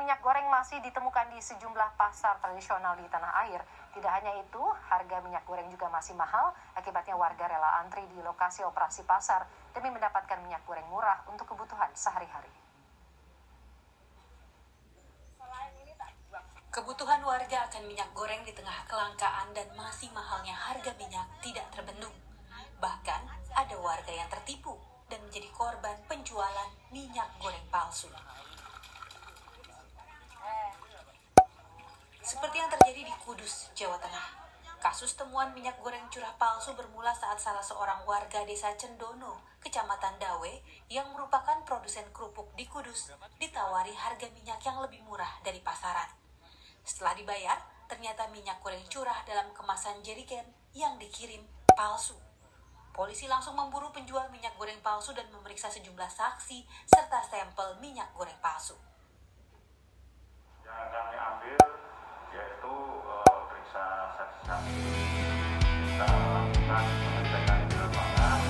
minyak goreng masih ditemukan di sejumlah pasar tradisional di tanah air. Tidak hanya itu, harga minyak goreng juga masih mahal. Akibatnya warga rela antri di lokasi operasi pasar demi mendapatkan minyak goreng murah untuk kebutuhan sehari-hari. Kebutuhan warga akan minyak goreng di tengah kelangkaan dan masih mahalnya harga minyak tidak terbendung. Bahkan ada warga yang tertipu dan menjadi korban penjualan minyak goreng palsu. Seperti yang terjadi di Kudus, Jawa Tengah. Kasus temuan minyak goreng curah palsu bermula saat salah seorang warga desa Cendono, Kecamatan Dawe, yang merupakan produsen kerupuk di Kudus, ditawari harga minyak yang lebih murah dari pasaran. Setelah dibayar, ternyata minyak goreng curah dalam kemasan jerigen yang dikirim palsu. Polisi langsung memburu penjual minyak goreng palsu dan memeriksa sejumlah saksi serta sampel minyak goreng palsu. Yang kami ambil yaitu periksa saksi-saksi, kita lakukan pengecekan di lapangan,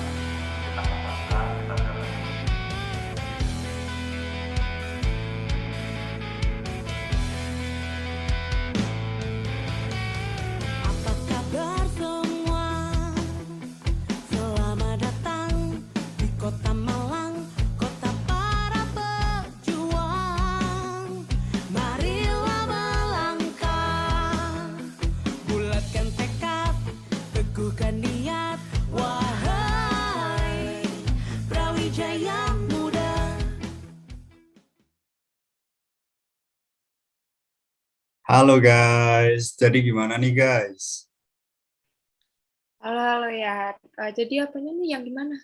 kita kembangkan, kita dalami. Apa kabar semua? Selamat datang di Kota Malang, kota para pejuang. Marilah melangkah, bulatkan tekad, teguhkan niat. Wahai Brawijaya muda. Halo guys, jadi gimana nih guys? Halo ya. Jadi apanya nih yang gimana?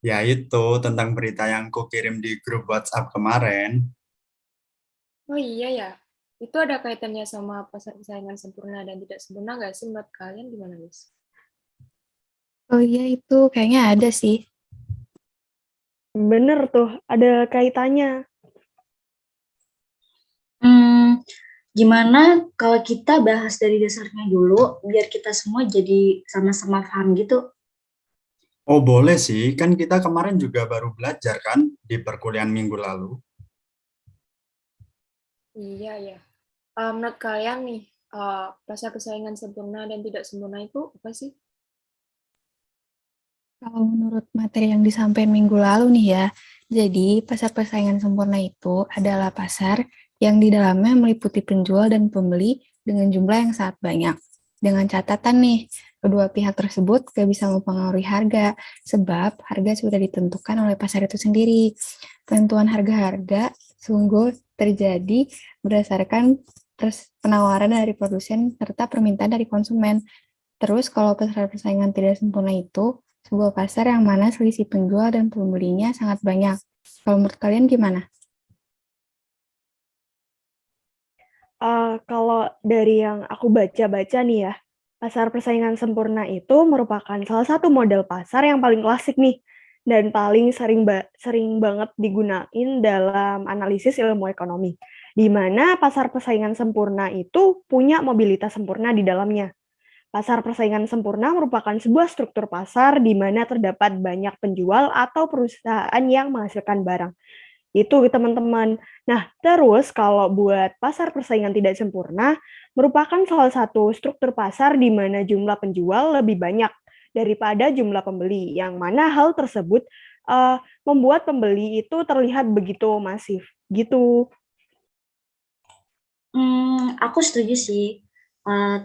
Ya itu tentang berita yang kukirim di grup WhatsApp kemarin. Oh iya ya. Itu ada kaitannya sama pasar persaingan sempurna dan tidak sempurna nggak sih menurut kalian gimana guys? Oh iya itu kayaknya ada sih. Bener tuh, ada kaitannya. Gimana kalau kita bahas dari dasarnya dulu, biar kita semua jadi sama-sama paham gitu. Oh boleh sih, kan kita kemarin juga baru belajar kan di perkuliahan minggu lalu. Iya ya. Menurut kalian nih, pasar persaingan sempurna dan tidak sempurna itu apa sih? Kalau menurut materi yang disampaikan minggu lalu nih ya, jadi pasar persaingan sempurna itu adalah pasar yang di dalamnya meliputi penjual dan pembeli dengan jumlah yang sangat banyak. Dengan catatan nih, kedua pihak tersebut gak bisa mempengaruhi harga, sebab harga sudah ditentukan oleh pasar itu sendiri. Penentuan harga-harga sungguh terjadi berdasarkan penawaran dari produsen serta permintaan dari konsumen. Terus kalau pasar persaingan tidak sempurna itu sebuah pasar yang mana selisih penjual dan pembelinya sangat banyak. Kalau menurut kalian gimana? Kalau dari yang aku baca-baca nih ya, pasar persaingan sempurna itu merupakan salah satu model pasar yang paling klasik nih, dan paling sering banget digunain dalam analisis ilmu ekonomi, di mana pasar persaingan sempurna itu punya mobilitas sempurna di dalamnya. Pasar persaingan sempurna merupakan sebuah struktur pasar di mana terdapat banyak penjual atau perusahaan yang menghasilkan barang. Itu teman-teman. Nah, terus kalau buat pasar persaingan tidak sempurna, merupakan salah satu struktur pasar di mana jumlah penjual lebih banyak daripada jumlah pembeli, yang mana hal tersebut membuat pembeli itu terlihat begitu masif. Gitu. Aku setuju sih.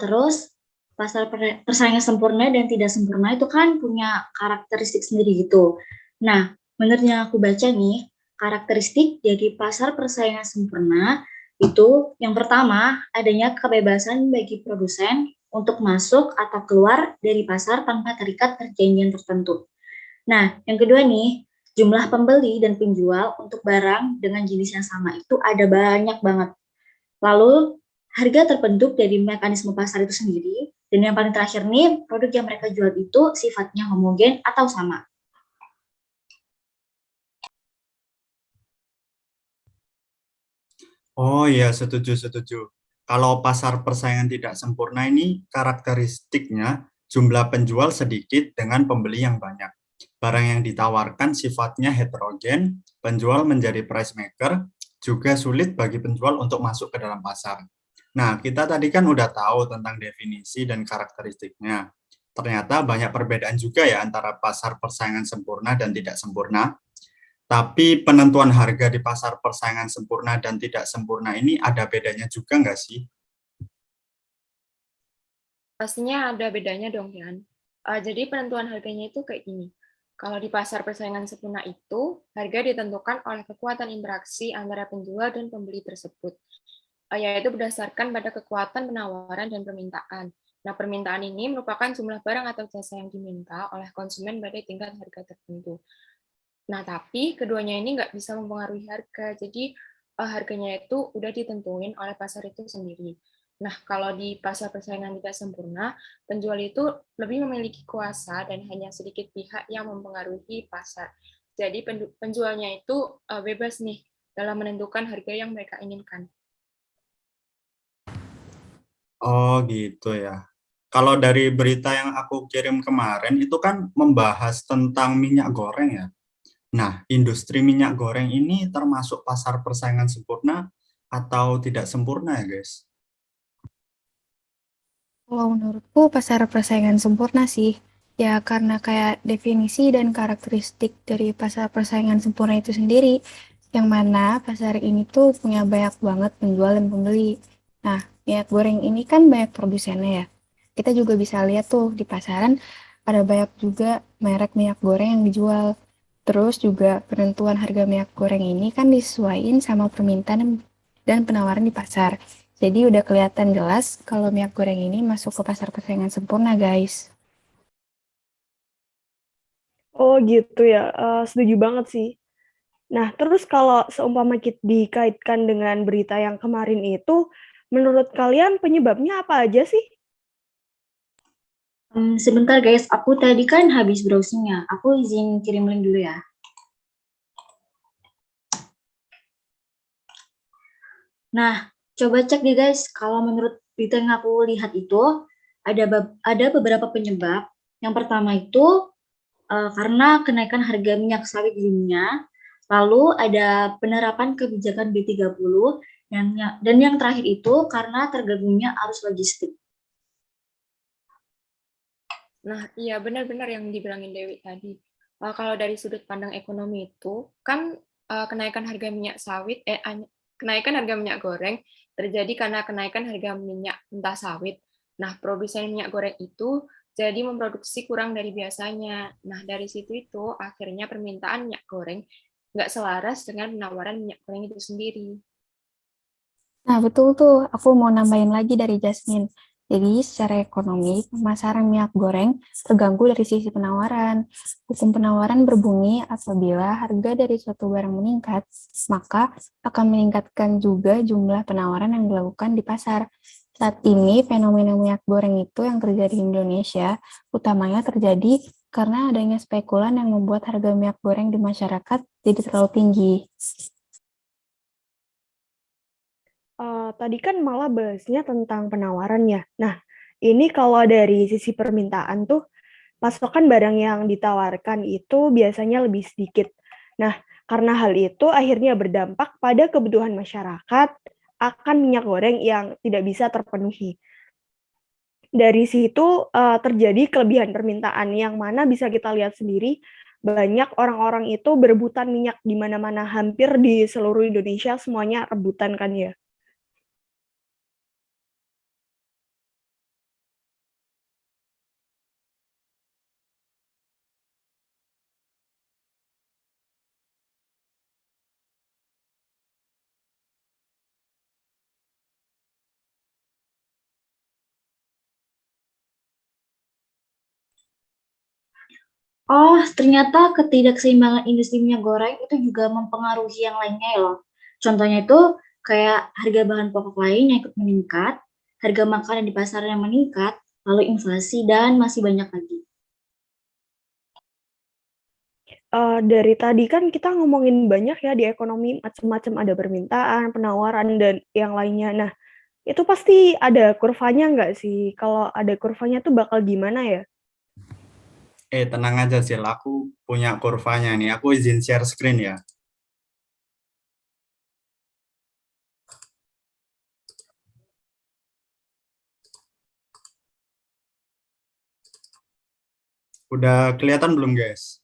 Terus pasar persaingan sempurna dan tidak sempurna itu kan punya karakteristik sendiri gitu. Nah, menurut yang aku baca nih, karakteristik dari pasar persaingan sempurna itu yang pertama adanya kebebasan bagi produsen untuk masuk atau keluar dari pasar tanpa terikat perjanjian tertentu. Nah, yang kedua nih, jumlah pembeli dan penjual untuk barang dengan jenis yang sama itu ada banyak banget. Lalu, harga terbentuk dari mekanisme pasar itu sendiri, dan yang paling terakhir nih, produk yang mereka jual itu sifatnya homogen atau sama. Oh iya, setuju. Kalau pasar persaingan tidak sempurna ini karakteristiknya jumlah penjual sedikit dengan pembeli yang banyak. Barang yang ditawarkan sifatnya heterogen, penjual menjadi price maker, juga sulit bagi penjual untuk masuk ke dalam pasar. Nah, kita tadi kan udah tahu tentang definisi dan karakteristiknya. Ternyata banyak perbedaan juga ya antara pasar persaingan sempurna dan tidak sempurna. Tapi penentuan harga di pasar persaingan sempurna dan tidak sempurna ini ada bedanya juga nggak sih? Pastinya ada bedanya dong, Yan. Jadi penentuan harganya itu kayak gini. Kalau di pasar persaingan sempurna itu, harga ditentukan oleh kekuatan interaksi antara penjual dan pembeli tersebut, yaitu berdasarkan pada kekuatan penawaran dan permintaan. Nah, permintaan ini merupakan jumlah barang atau jasa yang diminta oleh konsumen pada tingkat harga tertentu. Nah, tapi keduanya ini nggak bisa mempengaruhi harga, jadi harganya itu udah ditentuin oleh pasar itu sendiri. Nah, kalau di pasar persaingan tidak sempurna, penjual itu lebih memiliki kuasa dan hanya sedikit pihak yang mempengaruhi pasar. Jadi penjualnya itu bebas nih dalam menentukan harga yang mereka inginkan. Oh gitu ya. Kalau dari berita yang aku kirim kemarin itu kan membahas tentang minyak goreng ya. Nah, industri minyak goreng ini termasuk pasar persaingan sempurna atau tidak sempurna ya, guys? Kalau menurutku pasar persaingan sempurna sih. Ya karena kayak definisi dan karakteristik dari pasar persaingan sempurna itu sendiri. Yang mana pasar ini tuh punya banyak banget penjual dan pembeli. Nah, minyak goreng ini kan banyak produsennya ya. Kita juga bisa lihat tuh di pasaran ada banyak juga merek minyak goreng yang dijual. Terus juga penentuan harga minyak goreng ini kan disesuaikan sama permintaan dan penawaran di pasar. Jadi udah kelihatan jelas kalau minyak goreng ini masuk ke pasar persaingan sempurna, guys. Oh gitu ya, setuju banget sih. Nah, terus kalau seumpama dikaitkan dengan berita yang kemarin itu, menurut kalian penyebabnya apa aja sih? Sebentar guys, aku tadi kan habis browsingnya. Aku izin kirim link dulu ya. Nah, coba cek deh guys, kalau menurut berita yang aku lihat itu, ada beberapa penyebab. Yang pertama itu karena kenaikan harga minyak sawit di dunia, lalu ada penerapan kebijakan B30, dan yang terakhir itu karena tergabungnya arus logistik. Nah, iya benar-benar yang dibilangin Dewi tadi. Kalau dari sudut pandang ekonomi itu, kan kenaikan harga minyak sawit, kenaikan harga minyak goreng terjadi karena kenaikan harga minyak mentah sawit. Nah, produsen minyak goreng itu jadi memproduksi kurang dari biasanya. Nah, dari situ itu akhirnya permintaan minyak goreng nggak selaras dengan penawaran minyak goreng itu sendiri. Nah, betul tuh. Aku mau nambahin lagi dari Jasmine. Jadi, secara ekonomi, pemasaran minyak goreng terganggu dari sisi penawaran. Hukum penawaran berbunyi apabila harga dari suatu barang meningkat, maka akan meningkatkan juga jumlah penawaran yang dilakukan di pasar. Saat ini, fenomena minyak goreng itu yang terjadi di Indonesia, utamanya terjadi karena adanya spekulan yang membuat harga minyak goreng di masyarakat jadi terlalu tinggi. Tadi kan malah bahasnya tentang penawaran ya. Nah, ini kalau dari sisi permintaan tuh, pasokan barang yang ditawarkan itu biasanya lebih sedikit. Nah, karena hal itu akhirnya berdampak pada kebutuhan masyarakat akan minyak goreng yang tidak bisa terpenuhi. Dari situ terjadi kelebihan permintaan yang mana bisa kita lihat sendiri banyak orang-orang itu berebutan minyak di mana-mana, hampir di seluruh Indonesia semuanya rebutan kan ya. Oh, ternyata ketidakseimbangan industri minyak goreng itu juga mempengaruhi yang lainnya ya loh. Contohnya itu kayak harga bahan pokok lain yang ikut meningkat, harga makanan di pasar yang meningkat, lalu inflasi, dan masih banyak lagi. Dari tadi kan kita ngomongin banyak ya di ekonomi, macam-macam, ada permintaan, penawaran, dan yang lainnya. Nah, itu pasti ada kurvanya nggak sih? Kalau ada kurvanya tuh bakal gimana ya? Tenang aja Sil, aku punya kurvanya nih. Aku izin share screen ya. Udah kelihatan belum, guys?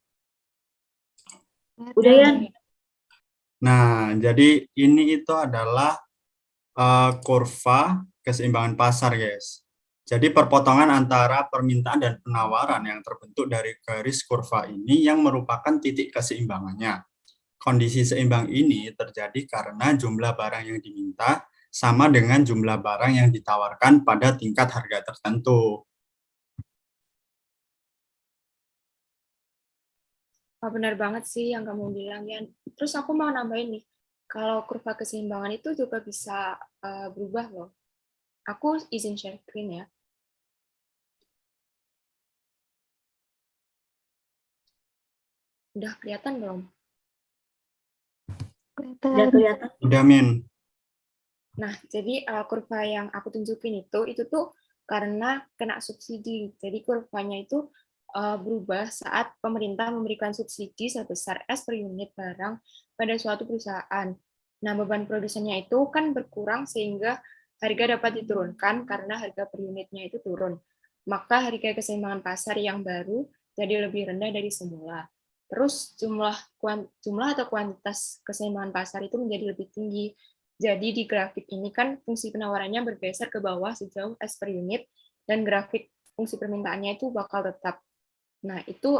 Udah ya? Nah, jadi ini itu adalah kurva keseimbangan pasar, guys. Jadi perpotongan antara permintaan dan penawaran yang terbentuk dari garis kurva ini yang merupakan titik keseimbangannya. Kondisi seimbang ini terjadi karena jumlah barang yang diminta sama dengan jumlah barang yang ditawarkan pada tingkat harga tertentu. Benar banget sih yang kamu bilang, Yan. Terus aku mau nambahin nih, kalau kurva keseimbangan itu juga bisa berubah loh. Aku izin share screen ya. Udah kelihatan belum? Udah kelihatan. Udah, Min. Nah, jadi kurva yang aku tunjukin itu tuh karena kena subsidi. Jadi kurvanya itu berubah saat pemerintah memberikan subsidi sebesar S per unit barang pada suatu perusahaan. Nah, beban produsennya itu kan berkurang sehingga harga dapat diturunkan karena harga per unitnya itu turun. Maka harga keseimbangan pasar yang baru jadi lebih rendah dari semula. Terus jumlah atau kuantitas keseimbangan pasar itu menjadi lebih tinggi. Jadi di grafik ini kan fungsi penawarannya bergeser ke bawah sejauh S per unit, dan grafik fungsi permintaannya itu bakal tetap. Nah, itu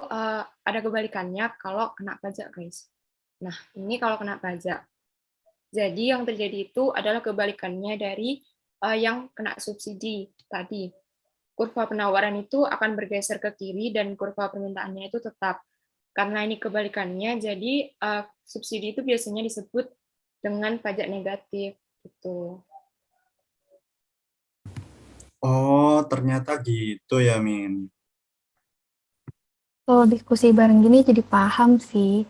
ada kebalikannya kalau kena pajak, guys. Nah, ini kalau kena pajak. Jadi yang terjadi itu adalah kebalikannya dari yang kena subsidi tadi. Kurva penawaran itu akan bergeser ke kiri dan kurva permintaannya itu tetap. Karena ini kebalikannya, jadi subsidi itu biasanya disebut dengan pajak negatif gitu. Oh, ternyata gitu ya, Min. Kalau diskusi bareng gini jadi paham sih.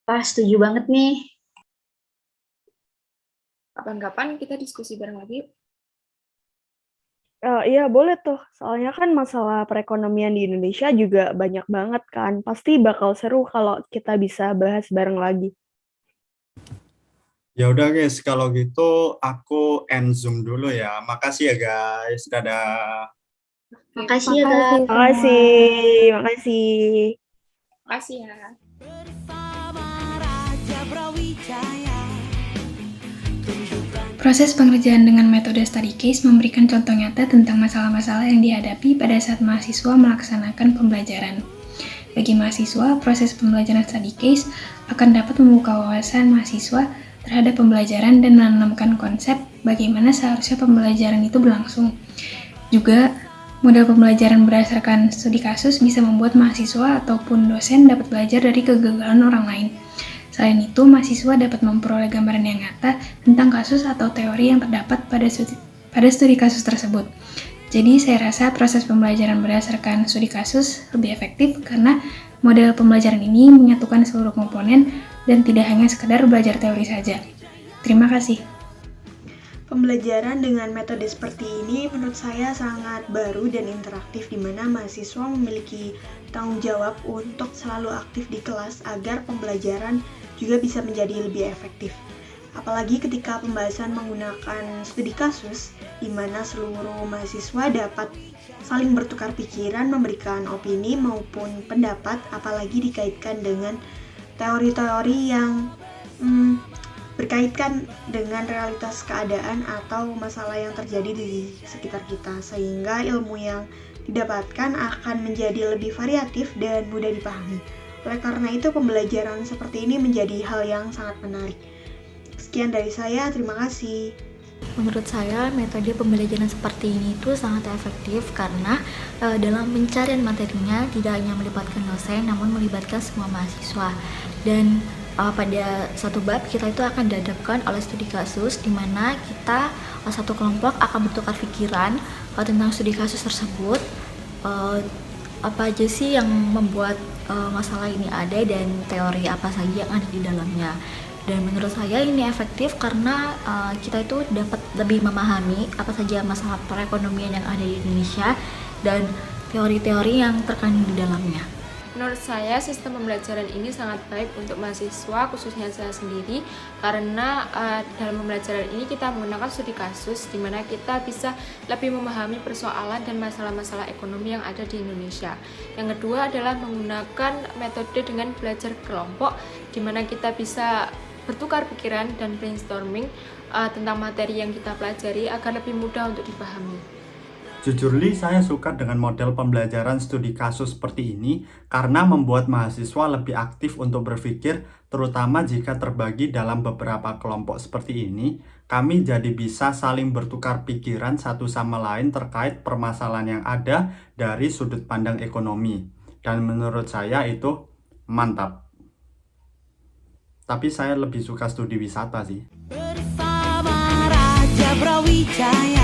Setuju banget nih. Kapan-kapan kita diskusi bareng lagi. Iya boleh tuh, soalnya kan masalah perekonomian di Indonesia juga banyak banget kan. Pasti bakal seru kalau kita bisa bahas bareng lagi. Ya udah, guys, kalau gitu aku end Zoom dulu ya. Makasih ya, guys. Dadah. Makasih ya, guys. Makasih. Makasih ya. Proses pengerjaan dengan metode study case memberikan contoh nyata tentang masalah-masalah yang dihadapi pada saat mahasiswa melaksanakan pembelajaran. Bagi mahasiswa, proses pembelajaran study case akan dapat membuka wawasan mahasiswa terhadap pembelajaran dan menanamkan konsep bagaimana seharusnya pembelajaran itu berlangsung. Juga, model pembelajaran berdasarkan studi kasus bisa membuat mahasiswa ataupun dosen dapat belajar dari kegagalan orang lain. Selain itu, mahasiswa dapat memperoleh gambaran yang nyata tentang kasus atau teori yang terdapat pada studi kasus tersebut. Jadi, saya rasa proses pembelajaran berdasarkan studi kasus lebih efektif karena model pembelajaran ini menyatukan seluruh komponen dan tidak hanya sekedar belajar teori saja. Terima kasih. Pembelajaran dengan metode seperti ini menurut saya sangat baru dan interaktif, di mana mahasiswa memiliki tanggung jawab untuk selalu aktif di kelas agar pembelajaran juga bisa menjadi lebih efektif. Apalagi ketika pembahasan menggunakan studi kasus, di mana seluruh mahasiswa dapat saling bertukar pikiran, memberikan opini maupun pendapat, apalagi dikaitkan dengan teori-teori yang berkaitan dengan realitas keadaan atau masalah yang terjadi di sekitar kita, sehingga ilmu yang didapatkan akan menjadi lebih variatif dan mudah dipahami. Oleh karena itu, pembelajaran seperti ini menjadi hal yang sangat menarik. Sekian dari saya, terima kasih. Menurut saya, metode pembelajaran seperti ini itu sangat efektif karena dalam pencarian materinya tidak hanya melibatkan dosen, namun melibatkan semua mahasiswa. Dan pada satu bab kita itu akan dihadapkan oleh studi kasus, di mana kita satu kelompok akan bertukar pikiran tentang studi kasus tersebut, apa aja sih yang membuat masalah ini ada dan teori apa saja yang ada di dalamnya. Dan menurut saya ini efektif karena kita itu dapat lebih memahami apa saja masalah perekonomian yang ada di Indonesia dan teori-teori yang terkandung di dalamnya. Menurut saya, sistem pembelajaran ini sangat baik untuk mahasiswa, khususnya saya sendiri, karena dalam pembelajaran ini kita menggunakan studi kasus, di mana kita bisa lebih memahami persoalan dan masalah-masalah ekonomi yang ada di Indonesia. Yang kedua adalah menggunakan metode dengan belajar kelompok, di mana kita bisa bertukar pikiran dan brainstorming tentang materi yang kita pelajari agar lebih mudah untuk dipahami. Jujur Li, saya suka dengan model pembelajaran studi kasus seperti ini karena membuat mahasiswa lebih aktif untuk berpikir, terutama jika terbagi dalam beberapa kelompok seperti ini. Kami jadi bisa saling bertukar pikiran satu sama lain terkait permasalahan yang ada dari sudut pandang ekonomi. Dan menurut saya itu mantap. Tapi saya lebih suka studi wisata sih. Bersama Raja Brawijaya.